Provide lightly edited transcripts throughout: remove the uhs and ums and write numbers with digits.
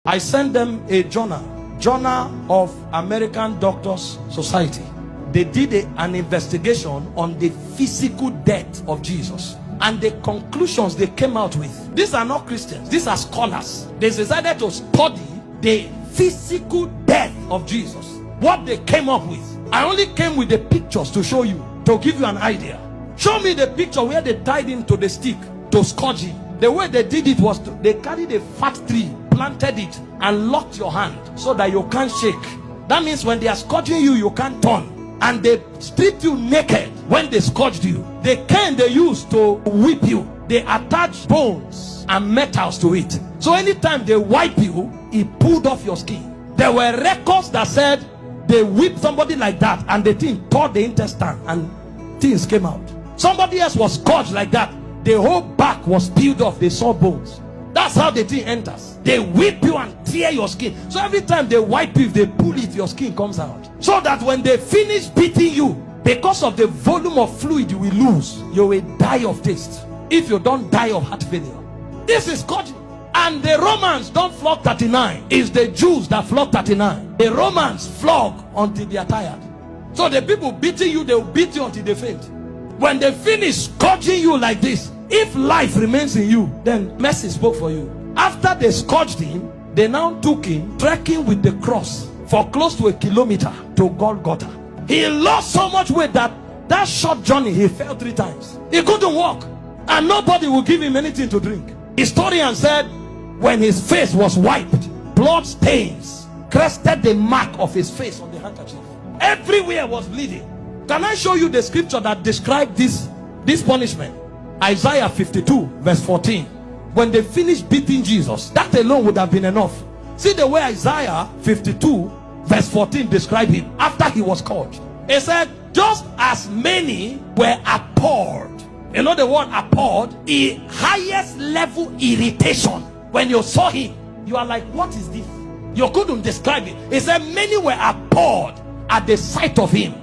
I sent them a journal of American Doctors Society. They did an investigation on the physical death of Jesus, and the conclusions they came out with. These are not Christians, these are scholars. They decided to study the physical death of Jesus. What they came up with, I only came with the pictures to show you, to give you an idea. Show me the picture where they tied him to the stick to scourge him. The way they did it was they carried a fat tree, planted it, and locked your hand so that you can't shake. That means when they are scourging you, you can't turn. And they stripped you naked when they scourged you. The cane they used to whip you, they attached bones and metals to it. So anytime they wipe you, it pulled off your skin. There were records that said they whipped somebody like that and the thing tore the intestine and things came out. Somebody else was scourged like that. The whole back was peeled off. They saw bones. That's how the thing enters. They whip you and tear your skin. So every time they wipe you, if they pull it, your skin comes out. So that when they finish beating you, because of the volume of fluid you will lose, you will die of taste. If you don't die of heart failure. This is scourging. And the Romans don't flog 39. It's the Jews that flog 39. The Romans flog until they are tired. So the people beating you, they will beat you until they faint. When they finish scourging you like this, if life remains in you, then mercy spoke for you. After they scourged him, they now took him trekking with the cross for close to 1 kilometer to Golgotha. He lost so much weight that short journey he fell 3 times. He couldn't walk, and nobody would give him anything to drink. Historian said when his face was wiped, blood stains crested the mark of his face on the handkerchief. Everywhere was bleeding. Can I show you the scripture that described this punishment? Isaiah 52 verse 14. When they finished beating Jesus, that alone would have been enough. See the way Isaiah 52 verse 14 described him after he was scourged. It said, just as many were appalled. You know the word appalled? The highest level irritation. When you saw him, you are like, what is this? You couldn't describe it. It said many were appalled at the sight of him.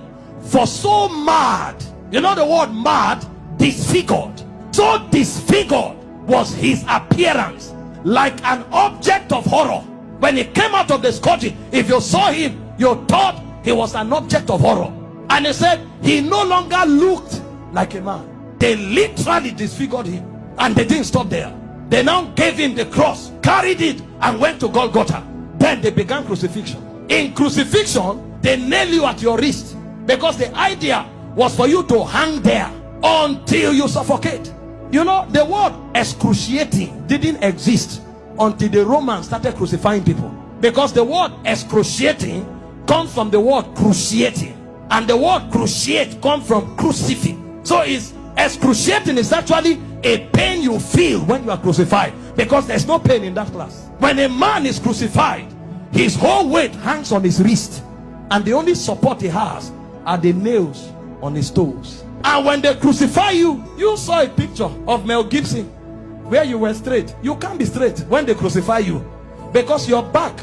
For so mad, you know the word mad? Disfigured. So disfigured was his appearance, like an object of horror. When he came out of the scourging, if you saw him, you thought he was an object of horror. And he said he no longer looked like a man. They literally disfigured him, and they didn't stop there. They now gave him the cross, carried it, and went to Golgotha. Then they began crucifixion. In crucifixion, they nail you at your wrist, because the idea was for you to hang there until you suffocate. You know, the word excruciating didn't exist until the Romans started crucifying people, because the word excruciating comes from the word cruciating, and the word cruciate comes from crucifix. So it's excruciating is actually a pain you feel when you are crucified, because there's no pain in that class. When a man is crucified, his whole weight hangs on his wrist, and the only support he has are the nails on his toes. And when they crucify you, you saw a picture of Mel Gibson where you were straight. You can't be straight when they crucify you, because your back,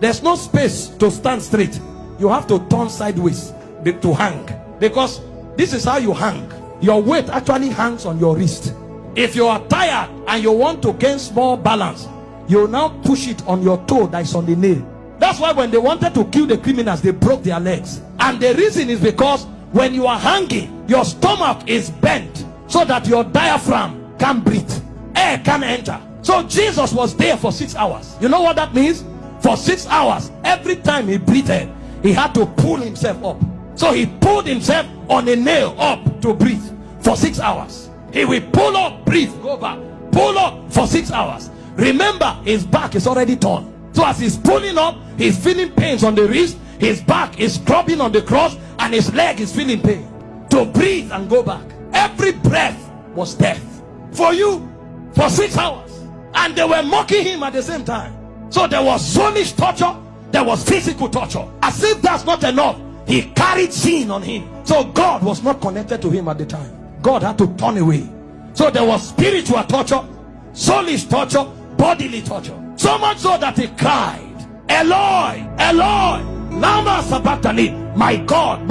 there's no space to stand straight. You have to turn sideways to hang, because this is how you hang. Your weight actually hangs on your wrist. If you are tired and you want to gain small balance, you now push it on your toe that is on the nail. That's why when they wanted to kill the criminals, they broke their legs. And the reason is because when you are hanging, your stomach is bent so that your diaphragm can't breathe. Air can't enter. So Jesus was there for 6 hours. You know what that means? For 6 hours, every time he breathed, he had to pull himself up. So he pulled himself on a nail up to breathe for 6 hours. He will pull up, breathe, go back, pull up for 6 hours. Remember, his back is already torn. So as he's pulling up, he's feeling pains on the wrist, his back is scrubbing on the cross, and his leg is feeling pain. To breathe and go back, every breath was death for you for 6 hours. And they were mocking him at the same time. So there was soulish torture, there was physical torture. As if that's not enough, he carried sin on him. So God was not connected to him at the time. God had to turn away. So there was spiritual torture, soulish torture, bodily torture. So much so that he cried, Eloi, Eloi, lama sabachthani, my God,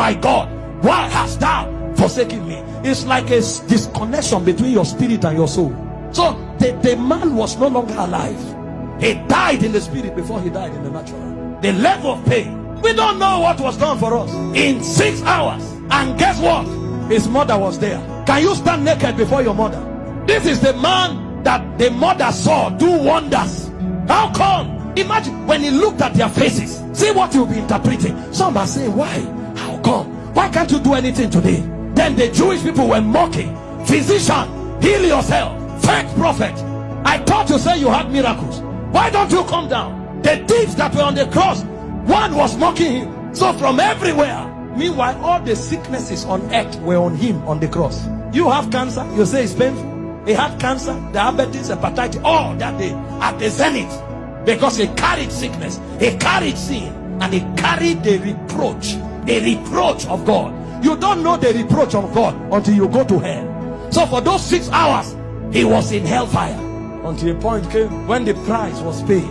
why hast thou forsaken me? It's like a disconnection between your spirit and your soul. So the man was no longer alive. He died in the spirit before he died in the natural. The level of pain, we don't know what was done for us in 6 hours. And guess what? His mother was there. Can you stand naked before your mother? This is the man that the mother saw do wonders. How come? Imagine when he looked at their faces. See what you'll be interpreting. Some are saying, why? How come? Why can't you do anything today? Then the Jewish people were mocking. Physician, heal yourself. Fake prophet, I thought you said you had miracles. Why don't you come down? The thieves that were on the cross, one was mocking him. So from everywhere. Meanwhile, all the sicknesses on earth were on him on the cross. You have cancer, you say it's painful. He had cancer, diabetes, hepatitis, all that day at the zenith. Because he carried sickness, he carried sin, and he carried the reproach of God. You don't know the reproach of God until you go to hell. So for those 6 hours, he was in hellfire. Until a point came when the price was paid.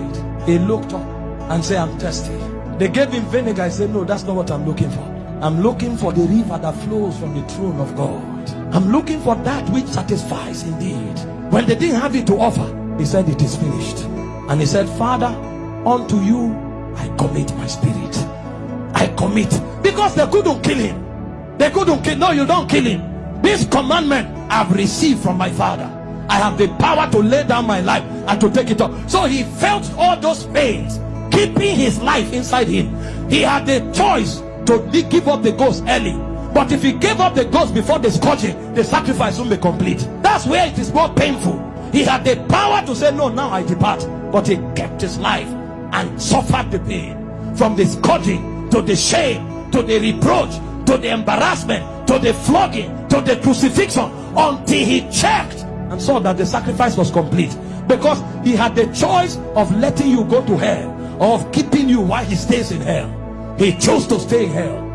He looked up and said, I'm thirsty. They gave him vinegar. He said, no, that's not what I'm looking for. I'm looking for the river that flows from the throne of God. I'm looking for that which satisfies indeed. When they didn't have it to offer, he said, it is finished. And he said, Father, unto you I commit my spirit. I commit. Because they couldn't kill him. They couldn't kill. No, you don't kill him. This commandment I've received from my Father. I have the power to lay down my life and to take it up. So he felt all those pains, keeping his life inside him. He had the choice to give up the ghost early. But if he gave up the ghost before the scourging, the sacrifice won't be complete. That's where it is more painful. He had the power to say, no, now I depart. But he kept his life and suffered the pain. From the scourging, to the shame, to the reproach, to the embarrassment, to the flogging, to the crucifixion, until he checked and saw that the sacrifice was complete. Because he had the choice of letting you go to hell or of keeping you while he stays in hell. He chose to stay in hell.